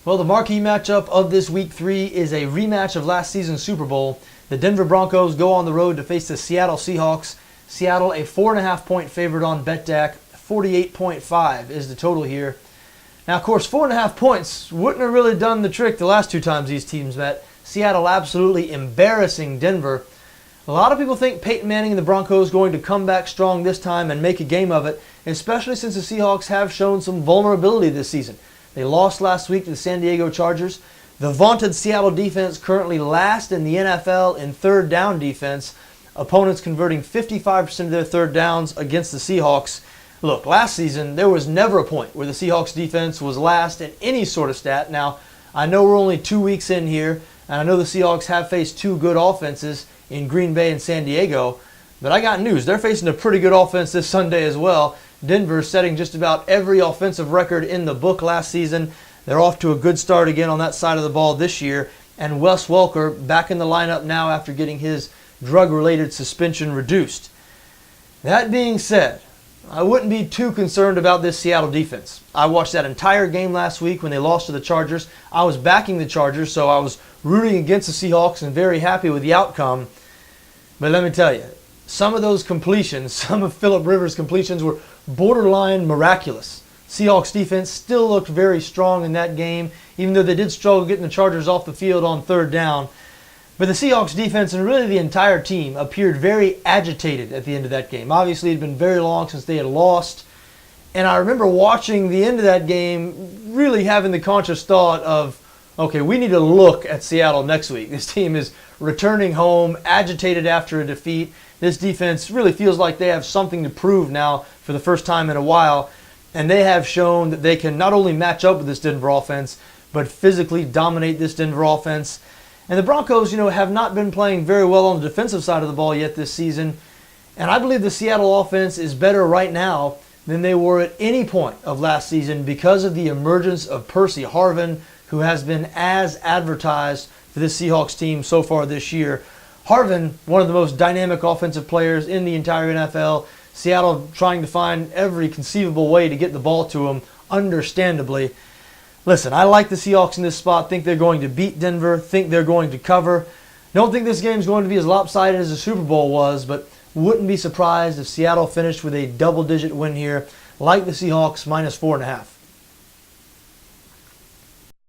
Well, the marquee matchup of this Week 3 is a rematch of last season's Super Bowl. The Denver Broncos go on the road to face the Seattle Seahawks. Seattle a 4.5-point favorite on BETDAQ. 48.5 is the total here. Now, of course, 4.5 points wouldn't have really done the trick the last two times these teams met. Seattle absolutely embarrassing Denver. A lot of people think Peyton Manning and the Broncos going to come back strong this time and make a game of it, especially since the Seahawks have shown some vulnerability this season. They lost last week to the San Diego Chargers. The vaunted Seattle defense currently last in the NFL in third down defense. Opponents converting 55% of their third downs against the Seahawks. Look, last season there was never a point where the Seahawks defense was last in any sort of stat. Now, I know we're only 2 weeks in here, and I know the Seahawks have faced two good offenses in Green Bay and San Diego, but I got news. They're facing a pretty good offense this Sunday as well. Denver setting just about every offensive record in the book last season. They're off to a good start again on that side of the ball this year. And Wes Welker back in the lineup now after getting his drug-related suspension reduced. That being said, I wouldn't be too concerned about this Seattle defense. I watched that entire game last week when they lost to the Chargers. I was backing the Chargers, so I was rooting against the Seahawks and very happy with the outcome. But let me tell you, some of those completions, some of Phillip Rivers' completions were borderline miraculous. Seahawks defense still looked very strong in that game, even though they did struggle getting the Chargers off the field on third down. But the Seahawks defense and really the entire team appeared very agitated at the end of that game. Obviously, it had been very long since they had lost. And I remember watching the end of that game, really having the conscious thought of, okay, we need to look at Seattle next week. This team is returning home, agitated after a defeat. This defense really feels like they have something to prove now for the first time in a while. And they have shown that they can not only match up with this Denver offense, but physically dominate this Denver offense. And the Broncos, have not been playing very well on the defensive side of the ball yet this season. And I believe the Seattle offense is better right now than they were at any point of last season because of the emergence of Percy Harvin, who has been as advertised for this Seahawks team so far this year. Harvin, one of the most dynamic offensive players in the entire NFL. Seattle trying to find every conceivable way to get the ball to him, understandably. Listen, I like the Seahawks in this spot. Think they're going to beat Denver. Think they're going to cover. Don't think this game's going to be as lopsided as the Super Bowl was, but wouldn't be surprised if Seattle finished with a double-digit win here, like the Seahawks, minus 4.5.